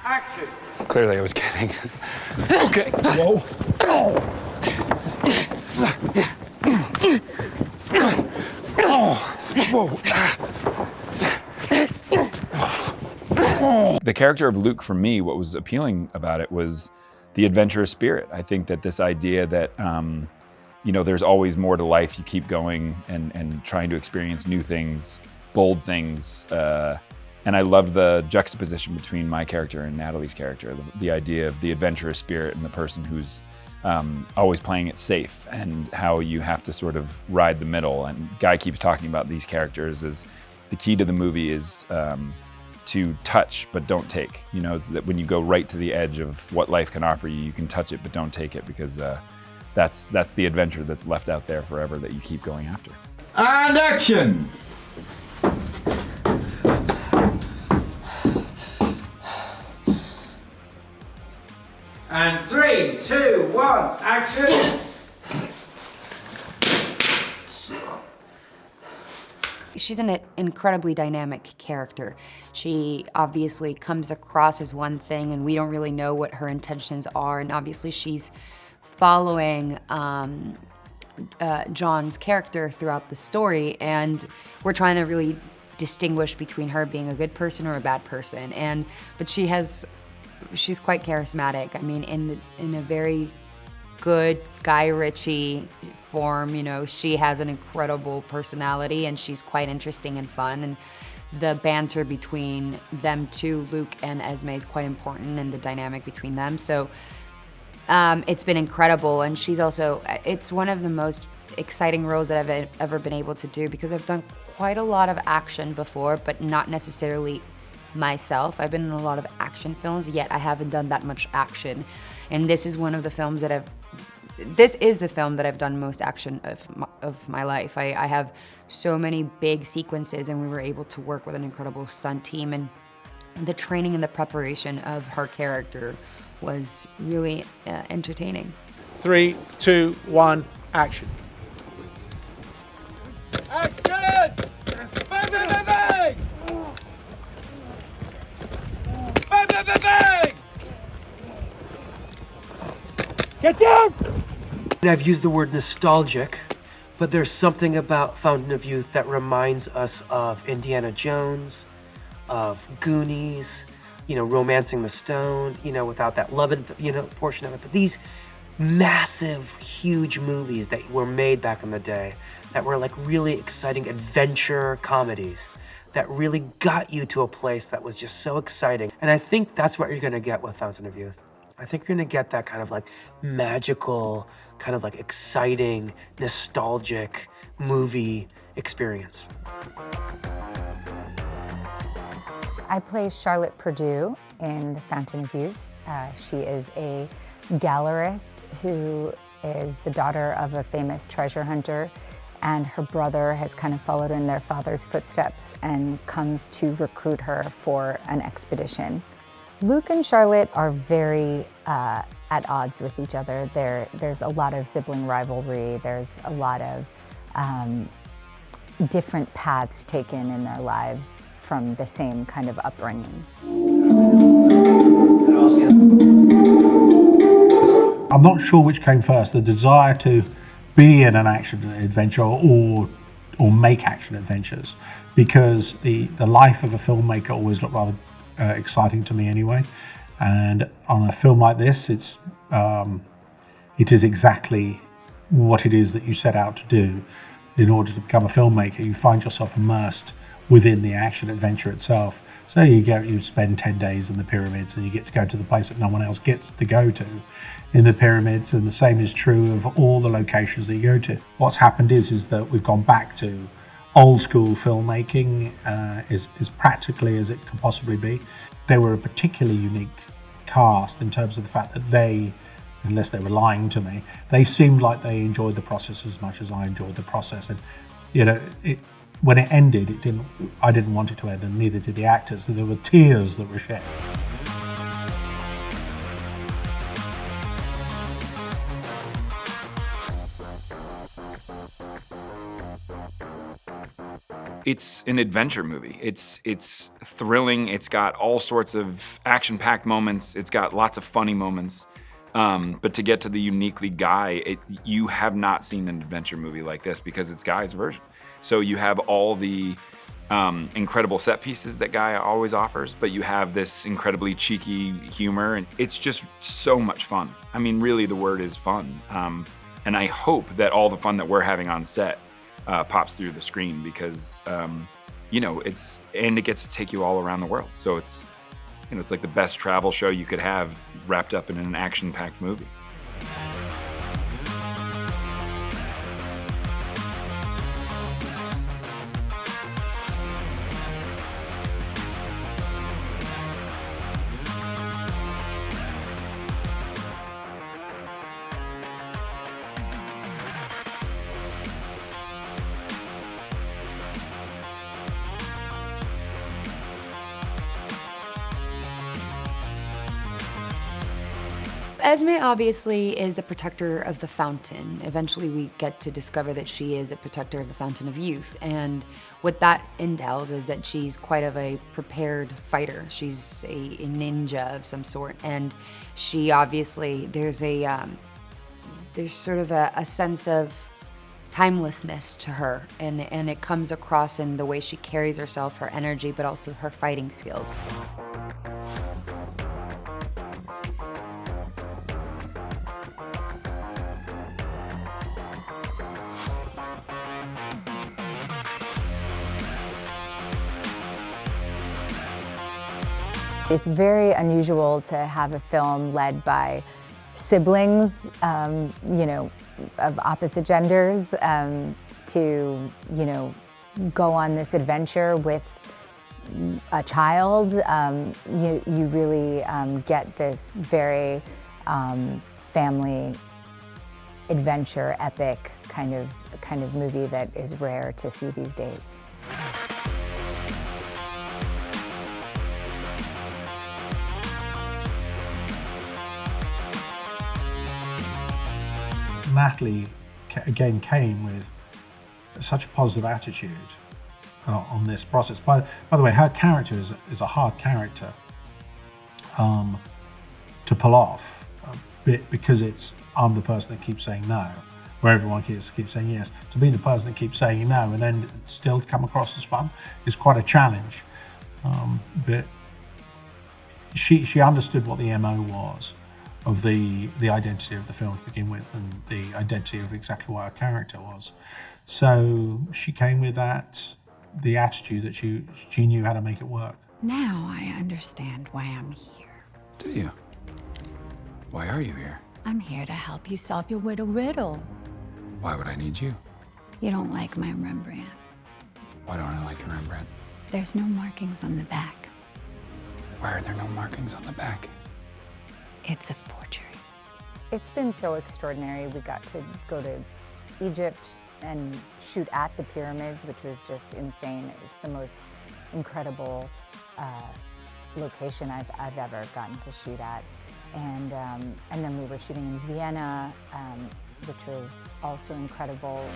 action. Clearly I was kidding. Okay. Whoa. Whoa. The character of Luke, for me, what was appealing about it was the adventurous spirit. I think that this idea that, you know, there's always more to life. You keep going and trying to experience new things, bold things. And I love the juxtaposition between my character and Natalie's character, the idea of the adventurous spirit and the person who's always playing it safe, and how you have to sort of ride the middle. And Guy keeps talking about these characters as the key to the movie is to touch but don't take. You know, it's that when you go right to the edge of what life can offer you, you can touch it but don't take it, because that's the adventure that's left out there forever that you keep going after. And action! And 3, 2, 1, action! She's an incredibly dynamic character. She obviously comes across as one thing, and we don't really know what her intentions are, and obviously she's following John's character throughout the story, and we're trying to really distinguish between her being a good person or a bad person. But she's quite charismatic. I mean, in a very good Guy Ritchie form, you know, she has an incredible personality, and she's quite interesting and fun. And the banter between them two, Luke and Esme, is quite important, and the dynamic between them. So it's been incredible. And she's also, it's one of the most exciting roles that I've ever been able to do, because I've done quite a lot of action before, but not necessarily myself. I've been in a lot of action films, yet I haven't done that much action. And this is one of the films that this is the film that I've done most action of my life. I have so many big sequences, and we were able to work with an incredible stunt team, and the training and the preparation of her character was really entertaining. 3, 2, 1, action. Action! Bang, bang, bang, bang! Bang, bang, bang, bang! Get down! I've used the word nostalgic, but there's something about Fountain of Youth that reminds us of Indiana Jones, of Goonies, you know, Romancing the Stone, you know, without that love, you know, portion of it. But these massive, huge movies that were made back in the day that were like really exciting adventure comedies that really got you to a place that was just so exciting. And I think that's what you're gonna get with Fountain of Youth. I think you're gonna get that kind of like magical, kind of like exciting, nostalgic movie experience. I play Charlotte Purdue in The Fountain of Youth. She is a gallerist who is the daughter of a famous treasure hunter, and her brother has kind of followed in their father's footsteps and comes to recruit her for an expedition. Luke and Charlotte are very at odds with each other. There's a lot of sibling rivalry. There's a lot of different paths taken in their lives from the same kind of upbringing. I'm not sure which came first, the desire to be in an action adventure or make action adventures, because the life of a filmmaker always looked rather exciting to me anyway. And on a film like this, it is exactly what it is that you set out to do. In order to become a filmmaker, you find yourself immersed within the action adventure itself. So you spend 10 days in the pyramids, and you get to go to the place that no one else gets to go to in the pyramids, and the same is true of all the locations that you go to. What's happened is that we've gone back to old school filmmaking, as practically as it could possibly be. They were a particularly unique cast in terms of the fact that they, unless they were lying to me, they seemed like they enjoyed the process as much as I enjoyed the process. And you know, when it ended, I didn't want it to end, and neither did the actors. So there were tears that were shed. It's an adventure movie. It's thrilling. It's got all sorts of action-packed moments. It's got lots of funny moments. But to get to the uniquely Guy, you have not seen an adventure movie like this because it's Guy's version. So you have all the incredible set pieces that Guy always offers, but you have this incredibly cheeky humor, and it's just so much fun. I mean, really, the word is fun. And I hope that all the fun that we're having on set pops through the screen because, you know, it gets to take you all around the world. So it's, you know, it's like the best travel show you could have wrapped up in an action-packed movie. Esme obviously is the protector of the fountain. Eventually we get to discover that she is a protector of the fountain of youth. And what that entails is that she's quite of a prepared fighter. She's a ninja of some sort. And she obviously, there's sort of a sense of timelessness to her. And it comes across in the way she carries herself, her energy, but also her fighting skills. It's very unusual to have a film led by siblings, you know, of opposite genders, to, you know, go on this adventure with a child. You really get this very family adventure, epic kind of movie that is rare to see these days. Natalie, again, came with such a positive attitude on this process. By the way, her character is a hard character to pull off, because I'm the person that keeps saying no, where everyone keeps saying yes. To be the person that keeps saying no and then still come across as fun is quite a challenge. But she understood what the MO was of the identity of the film to begin with, and the identity of exactly what her character was. So she came with the attitude that she knew how to make it work. Now I understand why I'm here. Do you? Why are you here? I'm here to help you solve your riddle. Why would I need you? You don't like my Rembrandt. Why don't I like your Rembrandt? There's no markings on the back. Why are there no markings on the back? It's a forgery. It's been so extraordinary. We got to go to Egypt and shoot at the pyramids, which was just insane. It was the most incredible location I've ever gotten to shoot at. And then we were shooting in Vienna, which was also incredible.